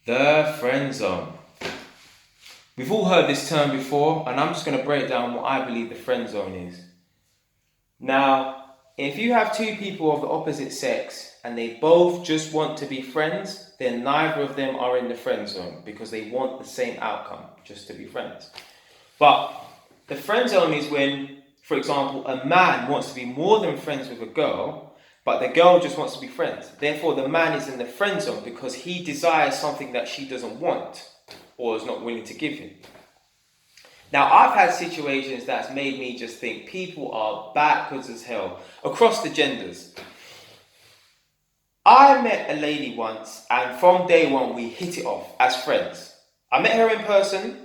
The friend zone. We've all heard this term before, and I'm just going to break down what I believe the friend zone is. Now, if you have two people of the opposite sex and they both just want to be friends, then neither of them are in the friend zone because they want the same outcome, just to be friends. But the friend zone is when, for example, a man wants to be more than friends with a girl, but the girl just wants to be friends. Therefore, the man is in the friend zone because he desires something that she doesn't want or is not willing to give him. Now, I've had situations that's made me just think people are backwards as hell across the genders. I met a lady once, and from day one, we hit it off as friends. I met her in person,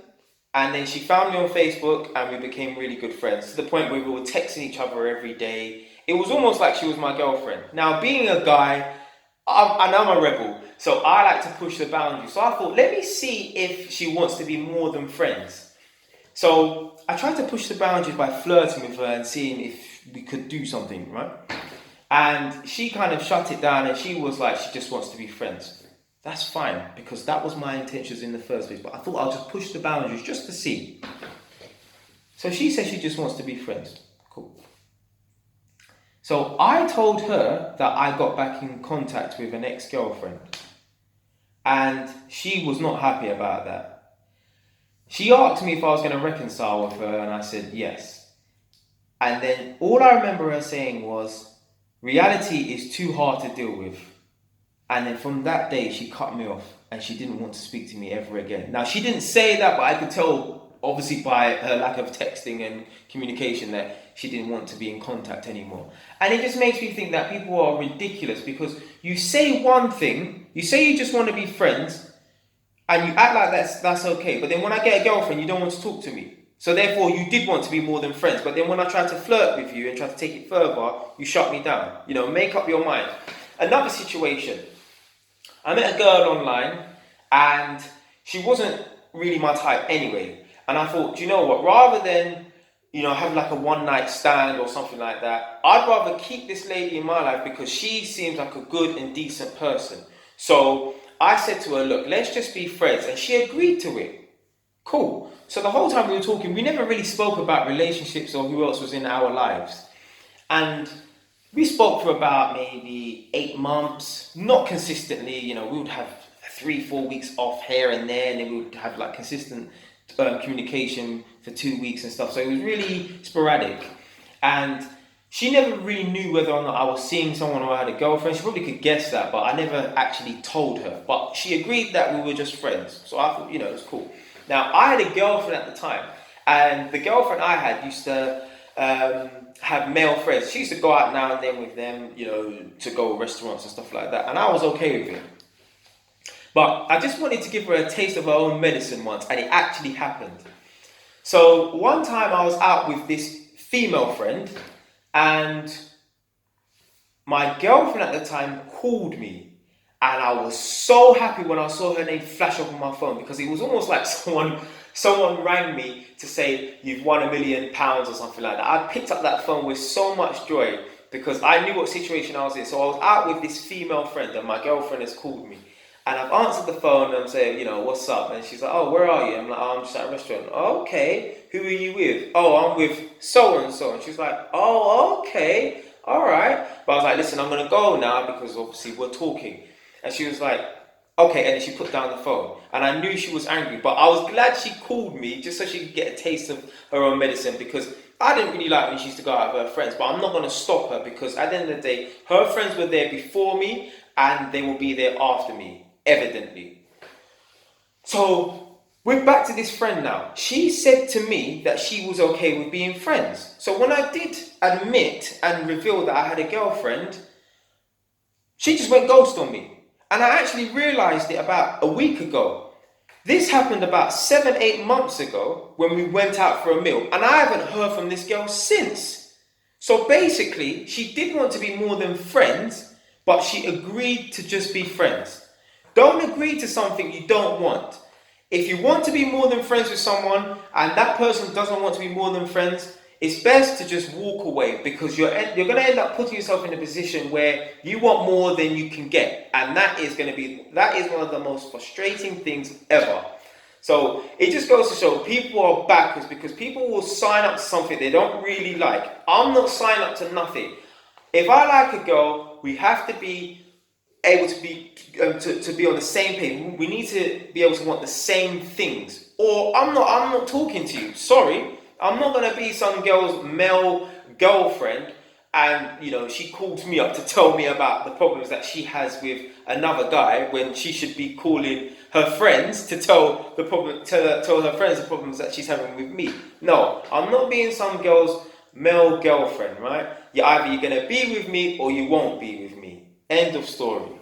and then she found me on Facebook, and we became really good friends to the point where we were texting each other every day. It was almost like she was my girlfriend. Now, being a guy, I'm a rebel, so I like to push the boundaries. So I thought, let me see if she wants to be more than friends. So I tried to push the boundaries by flirting with her and seeing if we could do something, right? And she kind of shut it down and she was like, she just wants to be friends. That's fine, because that was my intentions in the first place. But I thought I'll just push the boundaries just to see. So she said she just wants to be friends. Cool. So I told her that I got back in contact with an ex-girlfriend. And she was not happy about that. She asked me if I was going to reconcile with her, and I said yes. And then all I remember her saying was, reality is too hard to deal with. And then from that day, she cut me off, and she didn't want to speak to me ever again. Now, she didn't say that, but I could tell, obviously by her lack of texting and communication, that she didn't want to be in contact anymore. And it just makes me think that people are ridiculous, because you say one thing, you say you just want to be friends, and you act like that's okay. But then when I get a girlfriend, you don't want to talk to me. So therefore, you did want to be more than friends. But then when I try to flirt with you and try to take it further, you shut me down. Make up your mind. Another situation. I met a girl online, and she wasn't really my type anyway. And I thought, you know what? Rather than have like a one night stand or something like that, I'd rather keep this lady in my life because she seems like a good and decent person. So I said to her, look, let's just be friends. And she agreed to it. Cool. So the whole time we were talking, we never really spoke about relationships or who else was in our lives. And we spoke for about maybe 8 months, not consistently. We would have 3-4 weeks off here and there, and then we would have like consistent communication for 2 weeks and stuff. So it was really sporadic. And she never really knew whether or not I was seeing someone or I had a girlfriend. She probably could guess that, but I never actually told her. But she agreed that we were just friends. So I thought, it was cool. Now, I had a girlfriend at the time. And the girlfriend I had used to have male friends. She used to go out now and then with them, to go to restaurants and stuff like that. And I was okay with it. But I just wanted to give her a taste of her own medicine once. And it actually happened. So one time I was out with this female friend. And my girlfriend at the time called me, and I was so happy when I saw her name flash up on my phone, because it was almost like someone rang me to say you've won £1 million or something like that. I picked up that phone with so much joy because I knew what situation I was in. So I was out with this female friend, and my girlfriend has called me. And I've answered the phone and I'm saying, what's up? And she's like, oh, where are you? I'm like, oh, I'm just at a restaurant. Oh, okay. Who are you with? Oh, I'm with so and so. And she's like, oh, okay. All right. But I was like, listen, I'm going to go now because obviously we're talking. And she was like, okay. And then she put down the phone. And I knew she was angry. But I was glad she called me just so she could get a taste of her own medicine, because I didn't really like when she used to go out with her friends. But I'm not going to stop her, because at the end of the day, her friends were there before me and they will be there after me. Evidently. So we're back to this friend now. She said to me that she was okay with being friends. So when I did admit and reveal that I had a girlfriend, she just went ghost on me. And I actually realized it about a week ago. This happened about 7-8 months ago when we went out for a meal. And I haven't heard from this girl since. So basically, she did want to be more than friends, but she agreed to just be friends. Don't agree to something you don't want. If you want to be more than friends with someone and that person doesn't want to be more than friends, it's best to just walk away, because you're going to end up putting yourself in a position where you want more than you can get, and that is one of the most frustrating things ever. So it just goes to show people are backwards, because people will sign up to something they don't really like. I'm not signing up to nothing. If I like a girl, we have to be able to be to be on the same page. We need to be able to want the same things. Or I'm not talking to you. Sorry, I'm not gonna be some girl's male girlfriend, and she calls me up to tell me about the problems that she has with another guy, when she should be calling her friends to tell her friends the problems that she's having with me. No, I'm not being some girl's male girlfriend, right? You're gonna be with me or you won't be with me. End of story.